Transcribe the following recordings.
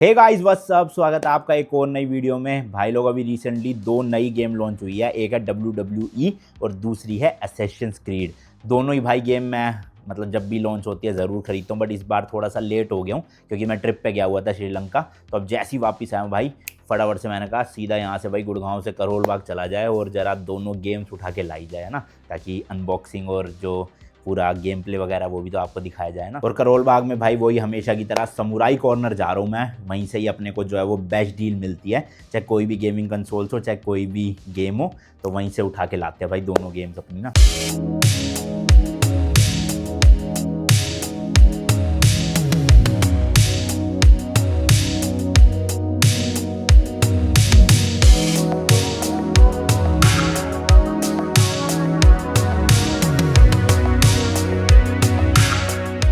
Hey guys what's up, स्वागत है आपका एक और नई वीडियो में। भाई लोग अभी रिसेंटली दो नई गेम लॉन्च हुई है, एक है WWE और दूसरी है असैसिन्स क्रीड। दोनों ही भाई गेम मैं मतलब जब भी लॉन्च होती है ज़रूर खरीदता हूँ, बट इस बार थोड़ा सा लेट हो गया हूँ क्योंकि मैं ट्रिप पे गया हुआ था श्रीलंका। तो अब जैसे ही वापस आया हूँ भाई, फटाफट से मैंने कहा सीधा यहाँ से भाई गुड़गांव से करोल बाग चला जाए और ज़रा दोनों गेम्स उठा के लाई जाए ना, ताकि अनबॉक्सिंग और जो पूरा गेम प्ले वगैरह वो भी तो आपको दिखाया जाए ना। और करोल बाग में भाई वही हमेशा की तरह समुराई कॉर्नर जा रहा हूँ मैं, वहीं से ही अपने को जो है वो बेस्ट डील मिलती है, चाहे कोई भी गेमिंग कंसोल्स हो चाहे कोई भी गेम हो, तो वहीं से उठा के लाते हैं भाई दोनों गेम्स अपनी ना।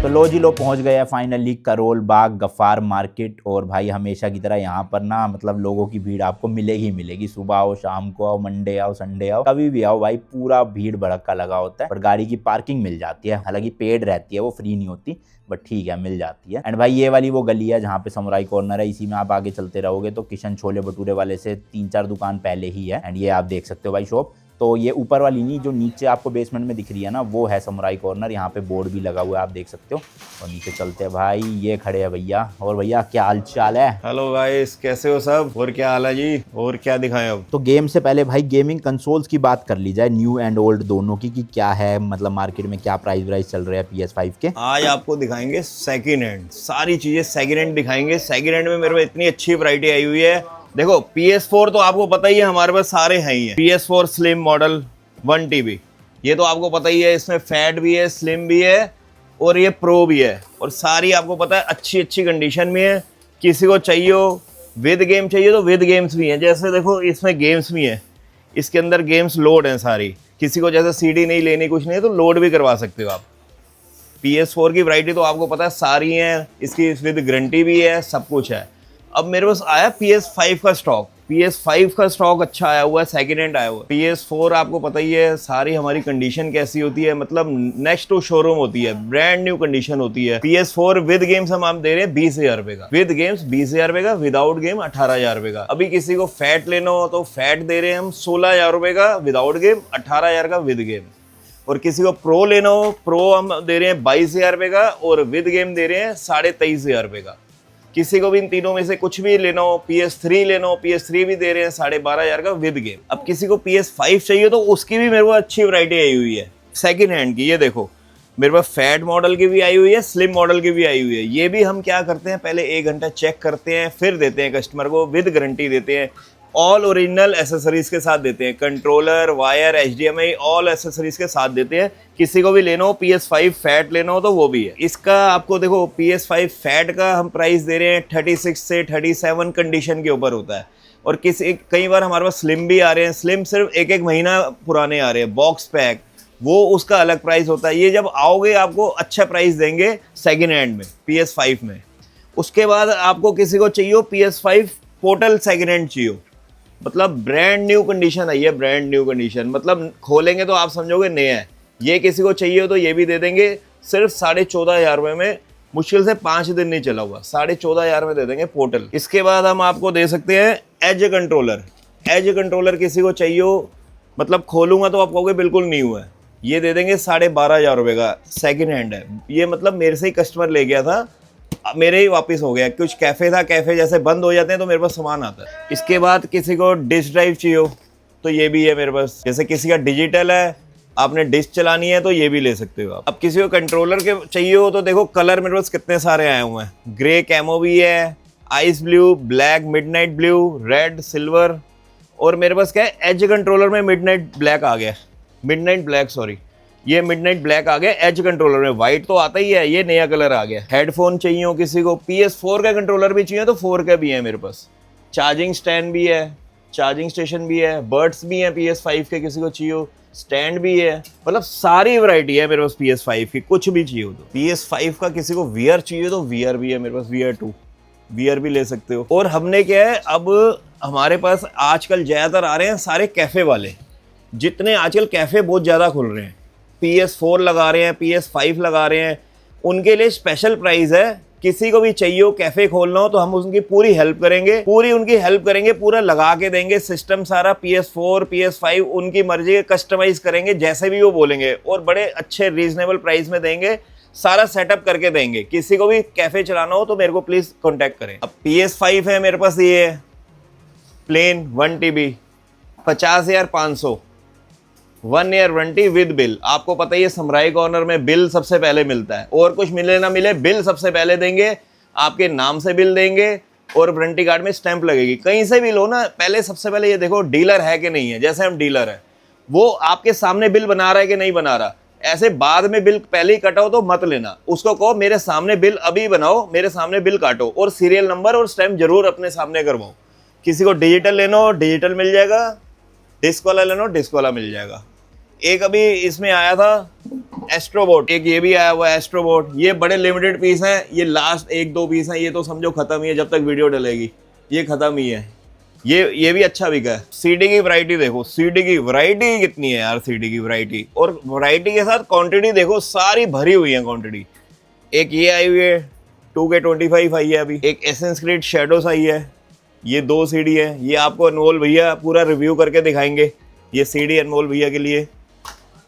तो लो जी लो पहुंच गए फाइनली करोल बाग गफ्फार मार्केट। और भाई हमेशा की तरह यहाँ पर ना मतलब लोगों की भीड़ आपको मिलेगी ही मिलेगी। सुबह आओ, शाम को आओ, मंडे आओ, संडे आओ, कभी भी आओ भाई, पूरा भीड़ भड़का लगा होता है। पर गाड़ी की पार्किंग मिल जाती है, हालांकि पेड रहती है, वो फ्री नहीं होती, बट ठीक है मिल जाती है। एंड भाई ये वाली वो गली है जहाँ पे समुराई कॉर्नर है, इसी में आप आगे चलते रहोगे तो किशन छोले भटूरे वाले से 3-4 दुकान पहले ही है। एंड ये आप देख सकते हो भाई शॉप, तो ये ऊपर वाली नहीं, जो नीचे आपको बेसमेंट में दिख रही है ना, वो है समुराई कॉर्नर। यहाँ पे बोर्ड भी लगा हुआ है, आप देख सकते हो। और नीचे चलते हैं भाई, ये खड़े हैं भैया। और भैया क्या हाल चाल है? हेलो गाइस, कैसे हो सब? और क्या हाल है जी? और क्या दिखाएं अब? तो गेम से पहले भाई गेमिंग कंसोल्स की बात कर ली जाए, न्यू एंड ओल्ड दोनों की, कि क्या है मतलब मार्केट में क्या प्राइस चल रहे हैं PS5 के। आज आपको दिखाएंगे सेकंड हैंड, सारी चीजें सेकंड हैंड दिखाएंगे। सेकंड हैंड में मेरे पास इतनी अच्छी वैरायटी आई हुई है। देखो PS4 तो आपको पता ही है, हमारे पास सारे हैं ही है। PS4 स्लिम मॉडल 1 TB, ये तो आपको पता ही है। इसमें फैट भी है, स्लिम भी है और ये प्रो भी है। और सारी आपको पता है अच्छी अच्छी कंडीशन में है। किसी को चाहिए हो विद गेम चाहिए तो विद गेम्स भी हैं। जैसे देखो इसमें गेम्स भी हैं, इसके अंदर गेम्स लोड हैं सारी। किसी को जैसे CD नहीं लेनी, कुछ नहीं है, तो लोड भी करवा सकते हो आप। PS4 की वैरायटी तो आपको पता है सारी हैं, इसकी विद गारंटी भी है, सब कुछ है। अब मेरे पास आया PS5 का स्टॉक। PS5 का स्टॉक अच्छा आया हुआ है, सेकंड हैंड आया हुआ है। PS4 आपको पता ही है सारी हमारी कंडीशन कैसी होती है, मतलब नेक्स्ट टू शोरूम होती है, ब्रांड न्यू कंडीशन होती है। PS4 विद गेम्स हम आप दे रहे हैं 20,000 रुपए का, विद गेम्स 20,000 रुपए का, विदाउट गेम 18,000 रुपए का। अभी किसी को फैट लेना हो तो फैट दे रहे हैं हम 16,000 रुपए का विदाउट गेम, 18,000 का विद गेम। और किसी को प्रो लेना हो, प्रो हम दे रहे हैं 22,000 रुपए का और विद गेम दे रहे हैं 23,500 रुपए का। किसी को भी इन तीनों में से कुछ भी लेना हो, PS3 लेना हो, PS3 भी दे रहे हैं 12,500 का विद गेम। अब किसी को PS5 चाहिए तो उसकी भी मेरे को अच्छी वैरायटी आई हुई है सेकंड हैंड की। ये देखो मेरे पास फैट मॉडल की भी आई हुई है, स्लिम मॉडल की भी आई हुई है। ये भी हम क्या करते हैं, पहले 1 घंटा चेक करते हैं, फिर देते हैं कस्टमर को, विद गारंटी देते हैं, ऑल ओरिजिनल एसेसरीज के साथ देते हैं, controller, wire, HDMI all accessories के साथ देते हैं। किसी को भी लेना हो PS5 फैट लेना हो तो वो भी है। इसका आपको देखो PS5 फैट का हम प्राइस दे रहे हैं 36 से 37 कंडीशन के ऊपर होता है। और कई बार हमारे पास स्लिम भी आ रहे हैं, स्लिम सिर्फ 1-1 महीना पुराने आ रहे हैं, बॉक्स पैक, वो उसका अलग प्राइस होता है। ये जब आओगे आपको अच्छा प्राइस देंगे सेकेंड हैंड में PS5 में। उसके बाद आपको किसी को चाहिए हो PS5 पोर्टल सेकेंड हैंड चाहिए, मतलब ब्रांड न्यू कंडीशन आई है, ब्रांड न्यू कंडीशन, मतलब खोलेंगे तो आप समझोगे नया है। ये किसी को चाहिए हो तो ये भी दे देंगे, सिर्फ 14,500 रुपये में, मुश्किल से 5 दिन नहीं चला हुआ, 14,500 में दे देंगे पोर्टल। इसके बाद हम आपको दे सकते हैं एज कंट्रोलर। एज कंट्रोलर किसी को चाहिए हो, मतलब खोलूंगा तो आप कहोगे बिल्कुल न्यू है, ये दे देंगे 12,500 रुपये का, सेकेंड हैंड है ये। मतलब मेरे से ही कस्टमर ले गया था, मेरे ही वापस हो गया। कुछ कैफे था, कैफे जैसे बंद हो जाते हैं तो मेरे पास सामान आता है। इसके बाद किसी को डिस्क ड्राइव चाहिए हो तो ये भी है मेरे पास। जैसे किसी का डिजिटल है, आपने डिस्क चलानी है तो ये भी ले सकते हो आप। अब किसी को कंट्रोलर के चाहिए हो तो देखो कलर मेरे पास कितने सारे आए हुए हैं। ग्रे कैमो भी है, ice blue, black, midnight blue, red, silver, और मेरे पास क्या है एज कंट्रोलर में मिडनाइट ब्लैक आ गया, मिडनाइट ब्लैक सॉरी, ये मिडनाइट ब्लैक आ गया एज कंट्रोलर में। व्हाइट तो आता ही है, ये नया कलर आ गया। हेडफोन चाहिए हो किसी को, PS4 का कंट्रोलर भी चाहिए तो 4 का भी है मेरे पास। चार्जिंग स्टैंड भी है, चार्जिंग स्टेशन भी है, बर्ड्स भी हैं PS5 के, किसी को चाहिए हो स्टैंड भी है, मतलब सारी वैरायटी है मेरे पास PS5 की, कुछ भी चाहिए हो तो। PS5 का किसी को VR चाहिए तो VR भी है मेरे पास, VR2 VR भी ले सकते हो। और हमने क्या है, अब हमारे पास आजकल ज़्यादातर आ रहे हैं सारे कैफ़े वाले, जितने आजकल कैफ़े बहुत ज़्यादा खुल रहे हैं, PS4 लगा रहे हैं, PS5 लगा रहे हैं, उनके लिए स्पेशल प्राइस है किसी को भी चाहिए हो कैफे खोलना हो तो हम उनकी पूरी हेल्प करेंगे, पूरी उनकी हेल्प करेंगे, पूरा लगा के देंगे सिस्टम सारा, PS4 PS5 उनकी मर्जी के कस्टमाइज करेंगे जैसे भी वो बोलेंगे, और बड़े अच्छे रीजनेबल प्राइस में देंगे, सारा सेटअप करके देंगे। किसी को भी कैफे चलाना हो तो मेरे को प्लीज कॉन्टेक्ट करें। अब PS5 है मेरे पास, ये है plane 1 TB 50,500, 1 year warranty with bill. आपको पता ही है समुराई कॉर्नर में बिल सबसे पहले मिलता है, और कुछ मिले ना मिले बिल सबसे पहले देंगे, आपके नाम से बिल देंगे और वारंटी कार्ड में स्टैंप लगेगी। कहीं से भी लो ना, पहले सबसे पहले ये देखो डीलर है कि नहीं है। जैसे हम डीलर है, वो आपके सामने बिल बना रहा है कि नहीं बना रहा। ऐसे बाद में बिल पहले ही कटाओ तो मत लेना, उसको कहो मेरे सामने बिल अभी बनाओ, मेरे सामने बिल काटो, और सीरियल नंबर और स्टैंप जरूर अपने सामने करवाओ। किसी को डिजिटल लेना हो डिजिटल मिल जाएगा, डिस्क वाला लेना हो डिस्क वाला मिल जाएगा। एक अभी इसमें आया था एस्ट्रोबोट, एक ये भी आया हुआ है एस्ट्रोबोट। ये बड़े लिमिटेड पीस हैं, ये लास्ट 1-2 पीस हैं, ये तो समझो खत्म ही है। जब तक वीडियो डलेगी ये खत्म ही है। ये भी अच्छा बिका है। सीडी की वैरायटी देखो, सीडी की वैरायटी कितनी है यार, सीडी की वैरायटी, और वैरायटी के साथ क्वांटिटी देखो सारी भरी हुई है क्वांटिटी। एक ये आई हुई है 2K25 आई है अभी, एक एसेंस क्रीड शैडोस आई है, ये 2 सीडी है। ये आपको अनमोल भैया पूरा रिव्यू करके दिखाएंगे, ये सीडी अनमोल भैया के लिए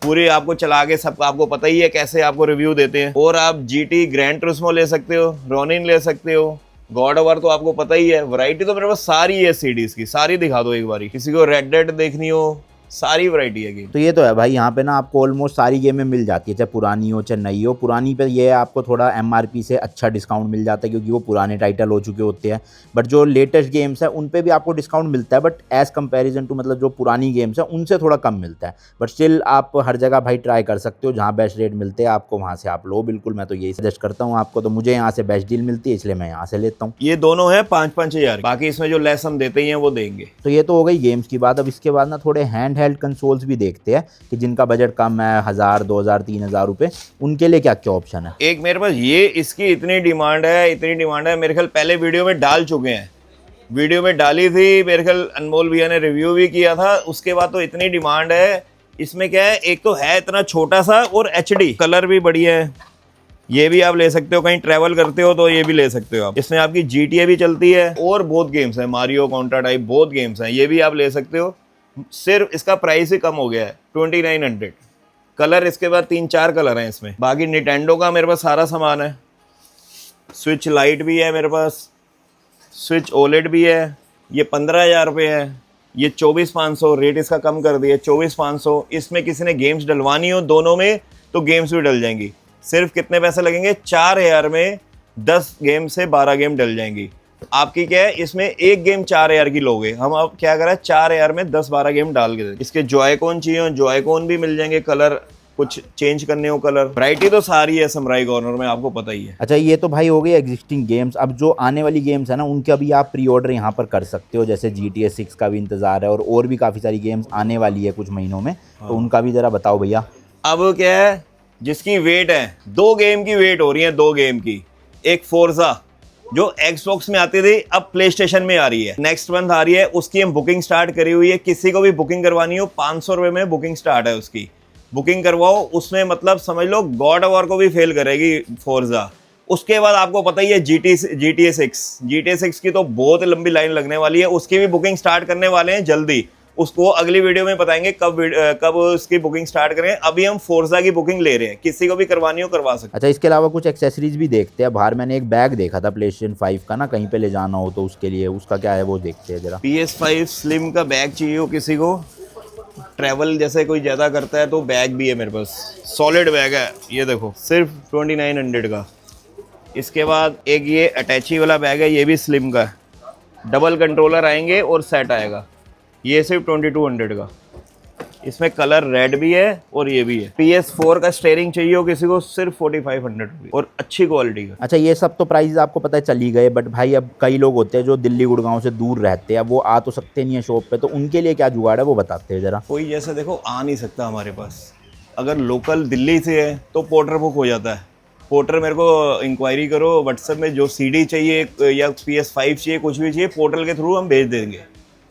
पूरी आपको चला के सब आपको पता ही है कैसे आपको रिव्यू देते हैं। और आप GT ग्रैंड टुरिस्मो ले सकते हो, रोनिन ले सकते हो, गॉड ऑफ वार तो आपको पता ही है। वैरायटी तो मेरे पास सारी है सीडीज की, सारी दिखा दो एक बारी। किसी को रेड डेड देखनी हो, सारी वैरायटी है गेम। तो ये तो है भाई, यहाँ पे ना आपको ऑलमोस्ट सारी गेमें मिल जाती है, चाहे पुरानी हो चाहे नई हो। पुरानी पे ये है आपको थोड़ा MRP से अच्छा डिस्काउंट मिल जाता है क्योंकि वो पुराने टाइटल हो चुके होते हैं। बट जो लेटेस्ट गेम्स है उन पे भी आपको डिस्काउंट मिलता है, बट एज़ कंपैरिजन टू मतलब जो पुरानी गेम्स है उनसे थोड़ा कम मिलता है। बट स्टिल आप हर जगह भाई ट्राई कर सकते हो, जहाँ बेस्ट रेट मिलते हैं आपको वहाँ से आप लो। बिल्कुल मैं तो यही सजेस्ट करता हूँ आपको, तो मुझे यहाँ से बेस्ट डील मिलती है इसलिए मैं यहाँ से लेता हूँ। ये दोनों है 5-5 हज़ार, बाकी इसमें जो लेस हम देते ही हैं वो देंगे। तो ये तो हो गई गेम्स की बात। अब इसके बाद ना थोड़े हैंड हेल्ड कंसोल्स भी देखते हैं कि जिनका बजट कम है, 1000 2000 3000 रुपए, उनके लिए क्या क्या ऑप्शन है। एक मेरे पास ये, इसकी इतनी डिमांड है, मेरे ख्याल पहले वीडियो में डाल चुके हैं, वीडियो में डाली थी मेरे ख्याल, अनमोल भैया ने रिव्यू भी किया था। उसके बाद तो इतनी डिमांड है। इसमें क्या है, एक तो है इतना छोटा सा और HD कलर भी बढ़िया है। ये भी आप ले सकते हो, कहीं ट्रैवल करते हो तो ये भी ले सकते हो आप। इसमें आपकी GTA भी चलती है और बहुत गेम्स हैं, मारियो काउंटर टाइप बहुत गेम्स हैं, ये भी आप ले सकते हो। सिर्फ इसका प्राइस ही कम हो गया है 2900। कलर इसके बाद 3-4 कलर हैं इसमें। बाकी निटेंडो का मेरे पास सारा सामान है। स्विच लाइट भी है मेरे पास, स्विच OLED भी है। ये 15,000 रुपये है, ये 24,500, रेट इसका कम कर दिया 24,500। इसमें किसी ने गेम्स डलवानी हो दोनों में तो गेम्स भी डल जाएंगी। सिर्फ कितने पैसे लगेंगे, 4,000 में 10 गेम से 12 गेम डल जाएंगी। आपकी क्या है, इसमें एक गेम 4,000 की लोगे, हम अब क्या करें 4,000 में 10-12 गेम डाल के दें। इसके जॉयकॉन चाहिए, जॉयकॉन भी मिल जाएंगे, कलर कुछ चेंज करने हो कलर। वैरायटी तो सारी है समुराई कॉर्नर में, आपको पता ही है। अच्छा ये तो भाई हो गई एग्जिस्टिंग गेम्स। अब जो आने वाली गेम्स है ना उनके अभी आप प्री ऑर्डर यहाँ पर कर सकते हो, जैसे GTA 6 का भी इंतजार है और भी काफ़ी सारी गेम्स आने वाली है कुछ महीनों में, तो उनका भी ज़रा बताओ भैया। अब क्या है, जिसकी वेट है, 2 गेम की वेट हो रही है, 2 गेम की। एक फोर्जा जो Xbox में आती थी अब प्ले स्टेशन में आ रही है, नेक्स्ट मंथ आ रही है, उसकी हम बुकिंग स्टार्ट करी हुई है। किसी को भी बुकिंग करवानी हो 500 रुपये में बुकिंग स्टार्ट है, उसकी बुकिंग करवाओ। उसमें मतलब समझ लो गॉड ऑफ वार को भी फेल करेगी फोर्जा। उसके बाद आपको पता ही है GTA 6 की तो बहुत लंबी लाइन लगने वाली है, उसकी भी बुकिंग स्टार्ट करने वाले हैं जल्दी। उसको अगली वीडियो में बताएंगे कब उसकी बुकिंग स्टार्ट करें। अभी हम फोर्जा की बुकिंग ले रहे हैं, किसी को भी करवानी हो करवा सकते। अच्छा इसके अलावा कुछ एक्सेसरीज भी देखते हैं। बाहर मैंने एक बैग देखा था PlayStation 5 का ना, कहीं पे ले जाना हो तो उसके लिए, उसका क्या है वो देखते हैं जरा। PS5 स्लिम का बैग चाहिए हो किसी को, ट्रैवल जैसे कोई ज़्यादा करता है तो बैग भी है मेरे पास, सॉलिड बैग है। ये देखो सिर्फ 2900 का। इसके बाद एक ये अटैची वाला बैग है, ये भी स्लिम का है, डबल कंट्रोलर आएंगे और सेट आएगा, ये सिर्फ 2200 का। इसमें कलर रेड भी है और ये भी है। PS4 का स्टीयरिंग चाहिए हो किसी को, सिर्फ 4500 रुपये और अच्छी क्वालिटी का। अच्छा ये सब तो प्राइस आपको पता है चल ही गए, बट भाई अब कई लोग होते हैं जो दिल्ली गुड़गांव से दूर रहते हैं, वो आ तो सकते नहीं है शॉप पे, तो उनके लिए क्या जुगाड़ है वो बताते हैं जरा। कोई जैसे देखो आ नहीं सकता हमारे पास, अगर लोकल दिल्ली से है तो पोर्टर बुक हो जाता है। पोर्टर मेरे को इंक्वायरी करो व्हाट्सएप में, जो CD चाहिए या PS5 चाहिए, कुछ भी चाहिए, पोर्टल के थ्रू हम भेज देंगे,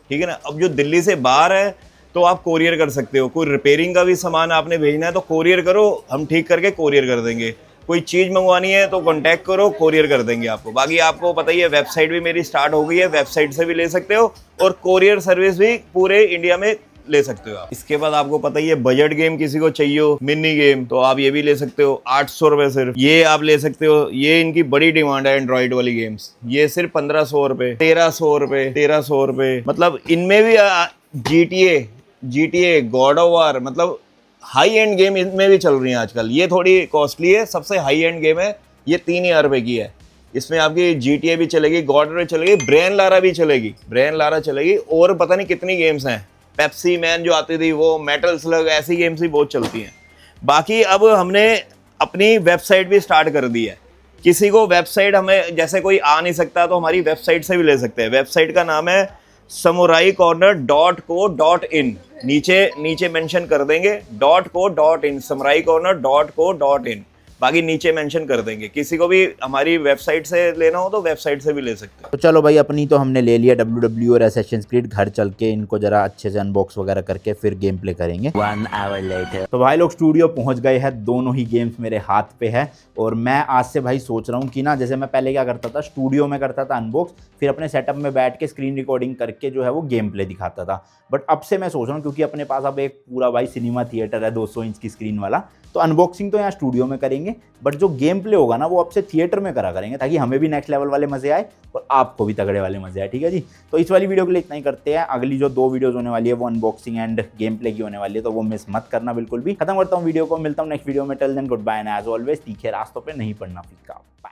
ठीक है ना। अब जो दिल्ली से बाहर है तो आप कोरियर कर सकते हो। कोई रिपेयरिंग का भी सामान आपने भेजना है तो कोरियर करो, हम ठीक करके कोरियर कर देंगे। कोई चीज मंगवानी है तो कांटेक्ट करो, कोरियर कर देंगे आपको। बाकी आपको पता ही है वेबसाइट भी मेरी स्टार्ट हो गई है, वेबसाइट से भी ले सकते हो और कोरियर सर्विस भी पूरे इंडिया में ले सकते हो आप। इसके बाद आपको पता ही है बजट गेम किसी को चाहिए हो, मिनी गेम, तो आप ये भी ले सकते हो 800 रुपए सिर्फ, ये आप ले सकते हो। ये इनकी बड़ी डिमांड है एंड्रॉइड वाली गेम्स, ये सिर्फ 1500 रुपए, 1300 रुपए, 1300 रुपए। मतलब इनमें भी GTA, गॉड ऑफ वार, मतलब हाई एंड गेम इनमें भी चल रही है आजकल। ये थोड़ी कॉस्टली है, सबसे हाई एंड गेम है, ये 3000 रुपए की है। इसमें आपकी GTA भी चलेगी, गॉड ऑफ चलेगी, ब्रेन लारा भी चलेगी, ब्रेन लारा चलेगी, और पता नहीं कितनी गेम्स हैं, पेप्सी मैन जो आती थी वो, मेटल स्लग, ऐसी गेम्स भी बहुत चलती हैं। बाकी अब हमने अपनी वेबसाइट भी स्टार्ट कर दी है। किसी को वेबसाइट, हमें जैसे कोई आ नहीं सकता तो हमारी वेबसाइट से भी ले सकते हैं। वेबसाइट का नाम है samuraicorner.co.in, नीचे मेंशन कर देंगे .co.in, samuraicorner.co.in, बाकी नीचे मेंशन कर देंगे। किसी को भी हमारी वेबसाइट से लेना हो तो वेबसाइट से भी ले सकते हो। तो चलो भाई, अपनी तो हमने ले लिया WWE और Assassin's Creed, घर चल के इनको जरा अच्छे से अनबॉक्स वगैरह करके फिर गेम प्ले करेंगे। 1 hour later। तो भाई लोग स्टूडियो पहुंच गए हैं, दोनों ही गेम्स मेरे हाथ पे है। और मैं आज से भाई सोच रहा हूँ कि ना, जैसे मैं पहले क्या करता था, स्टूडियो में करता था अनबॉक्स, फिर अपने सेटअप में बैठ के स्क्रीन रिकॉर्डिंग करके जो है वो गेम प्ले दिखाता था। बट अब से मैं सोच रहा हूँ, क्योंकि अपने पास अब एक पूरा भाई सिनेमा थिएटर है 200 इंच की स्क्रीन वाला, तो अनबॉक्सिंग तो यहाँ स्टूडियो में करेंगे, बट जो गेम प्ले होगा ना वो अब से थिएटर में करा करेंगे, ताकि हमें भी नेक्स्ट लेवल वाले मजे आए और आपको भी तगड़े वाले मजे आए। ठीक है जी, तो इस वाली वीडियो के लिए इतना ही करते हैं। अगली जो 2 वीडियोस होने वाली है वो अनबॉक्सिंग एंड गेम प्ले की होने वाली है, तो वो मिस मत करना बिल्कुल भी। खत्म करता हूँ वीडियो को, मिलता हूँ नेक्स्ट वीडियो में। Till then goodbye and as always, तीखे रास्तों पर नहीं पड़ना फीका। बाय।